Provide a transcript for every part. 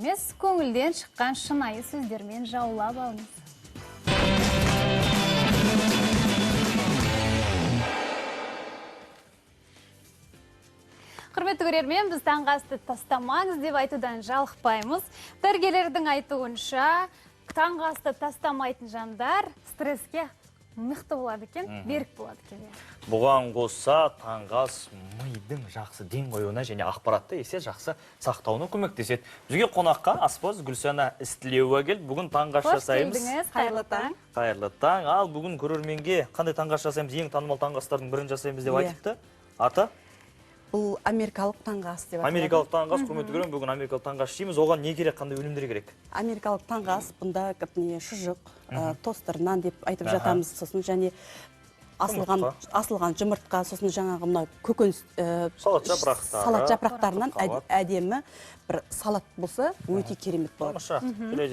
Емес көңілден шыққан шынайы сөздермен жаулап алыңыз. Құрметті көрермен, біз таңғы асты тастамаңыз деп айтудан жалықпаймыз. Дәрігерлердің айтуынша, таңғы асты тастамайтын жандар стресске мықты болады екен, берік болады екен. Бұған қоса таңғы ас мидың жақсы дем қоюына және ақпаратты есе жақсы сақтауына көмектеседі. Бізге қонаққа аспаз Гүлсана Істілеуова келді. Бүгін таңғы ас жасаймыз. Қош келдіңіз, қайырлы таң. Қайырлы таң. Ал бүгін көрерменге қандай таңғы ас жасаймыз, ең танымал таңғы астардың бірін жасаймыз деп айтыпты. Аты? Бұл америкалық таңғы ас деп аталады. Америкалық таңғы ас, құрметті көрермен, бүгін америкалық таңғы ас жейміз. Оған не керек, қандай өнімдер керек? Америкалық таңғы ас бұнда шұжық, тостер, нан деп айтып жатамыз. Сосын және асылған жұмыртқа, сосын жаңағы мына көкөніс салат жапырақтарынан әдемі бір салат болса, өте керемет болады. Тамаша.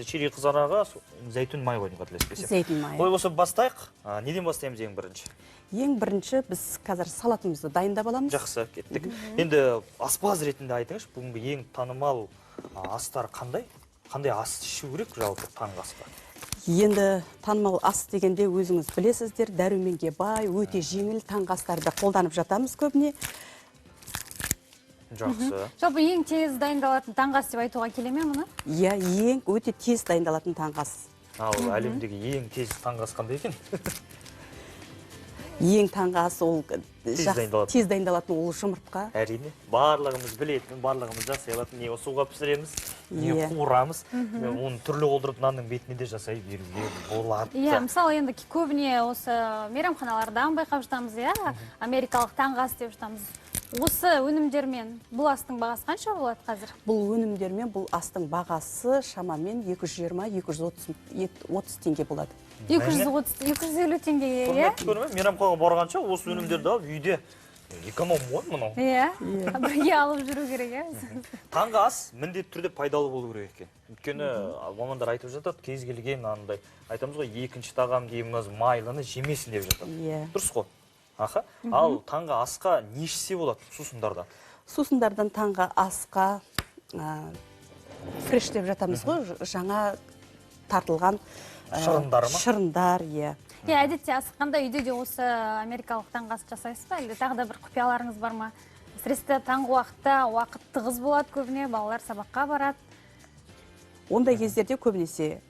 Чили қызараға зәйтүн май ойын қателеспесем. Зәйтүн майы. Ой болса бастайық. Неден бастаймыз ең бірінші? Ең бірінші біз қазір салатымызды дайындап аламыз. Жақсы, кеттік. Енді аспаз ретінде айтыңыз, бүгінгі ең танымал астар қандай? Қандай ас ішу керек жалпы таңғы асқа? Енді танымал ас дегенде өзіңіз білесіздер, дәруменге бай, өте жеңіл таңғы астарды қолданып жатамыз көбіне. Жақсы. Жалпы ең тез дайындалатын таңғы ас деп айтуға келе ме мұны? Иә, ең өте тез дайындалатын таңғы ас. Ал әлемдегі ең тез таңғы ас қандай екен? Ең таңғы ас ол тез дайындалатын ол жұмыртқа. Әрине, барлығымыз білетін, барлығымыз жасай алатын, не суға пісіреміз, не қуырамыз. Оны түрлі қолдырып нанның бетіне де жасай беруге болады. Иә, мысалы енді көбіне осы мейрамханалардан байқап жатамыз, иә, америкалық таңғы ас деп жатамыз. Осы өнімдермен бұл астың бағасы қанша болады қазір? Бұл өнімдермен бұл астың бағасы шамамен 220-230 теңге болады. 250 теңгеге, иә? Мейрамханаға барғанша осы өнімдерді алып үйде эконом ғой мұнау. Иә, бірге алып жүру керек, иә? Таңғы ас міндетті түрде пайдалы болу керек екен. Өйткені мамандар айтып жатады, кез келген андай айтамыз ғой, екінші тағам дейміз, майлыны жемесін деп жатады. Дұрыс қой. Аха. Ал таңғы асқа не ішсе болады сусындардан? Сусындардан таңғы асқа фреш деп жатамыз ғой, жаңа тартылған шырындар, иә. Әдетте асыққанда үйде де осы америкалық таңғы ас жасайсыз ба? Әлде тағы да бір құпияларыңыз бар ма? Әсіресе таңғы уақытта уақыт тығыз болады көбіне, балалар сабаққа барады. Ондай кездерде көбінесе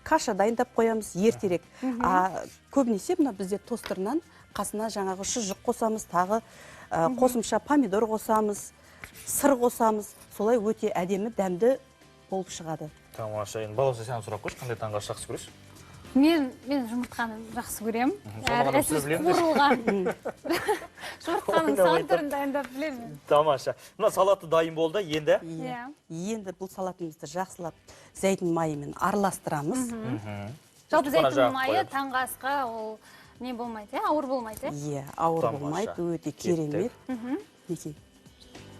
каша дайындап қоямыз ертерек. Көбінесе мына бізде тостернан қасына жаңағы шұжық қосамыз, тағы қосымша помидор қосамыз, сыр қосамыз. Солай өте әдемі, дәмді болып шығады. Тамаша. Енді балауса сен сұрап қойшы, қандай таңғы ас жақсы көресің? Мен жұмыртқаны жақсы көрем. Әсіресе қуырылған. Жұмыртқаның сан түрін дайындап білемін. Тамаша. Мына салаты дайын болды, енді? Енді бұл салатымызды жақсылап зәйтүн майымен араластырамыз. Жалпы зәйтүн майы таңғы асқа ол не болмайды, ауыр болмайды? Иә, ауыр болмайды, өте керемет.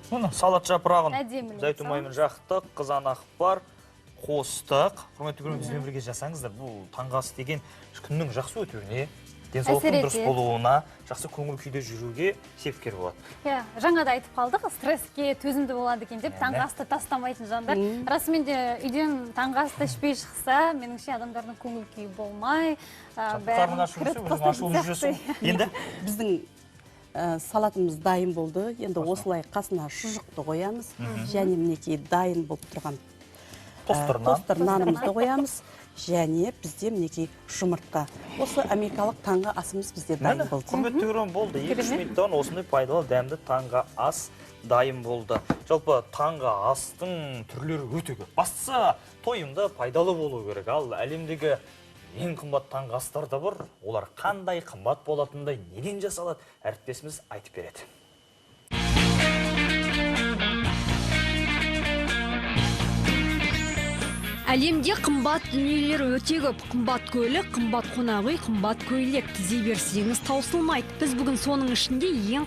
Мұны салат жапырағын зәйтүн майымен жақтық, қызанақ бар, қостық. Құрметті көрермен, бізбен бірге жасаңыздар. Бұл таңғы ас деген күннің жақсы өтуіне, денсаулықтың дұрыс болуына, жақсы көңіл күйде жүруге себепкер болады. Иә, жаңа да айтып қалдық, стресске төзімді болады екен деп, таңғы асты тастамайтын жандар. Расымен де үйден таңғы асты ішпей шықса, меніңше адамдардың көңіл күйі болмай, бәрін кіріп қостайды. Енді біздің салатымыз дайын болды. Енді осылай қасына шұжықты қоямыз. Және мінекей дайын болып тұрған тостер нанымызды қоямыз. Және бізде мінекей жұмыртқа. Осы америкалық таңғы асымыз бізде дайын болды. Құрметті көрермен, болды. 2-3 минуттан осындай пайдалы дәмді таңғы ас дайын болды. Жалпы таңғы астың түрлері өте көп. Бастысы тойымда пайдалы болу керек. Ал әлемдегі ең қымбат таңғы астар да бар. Олар қандай қымбат болатындай, неден жасалады, әріптесіміз айтып береді. Әлемде қымбат дүниелер өте көп. Қымбат көлік, қымбат қонақ үй, қымбат көйлек тізе берсеңіз таусылмайды. Біз бүгін соның ішінде ең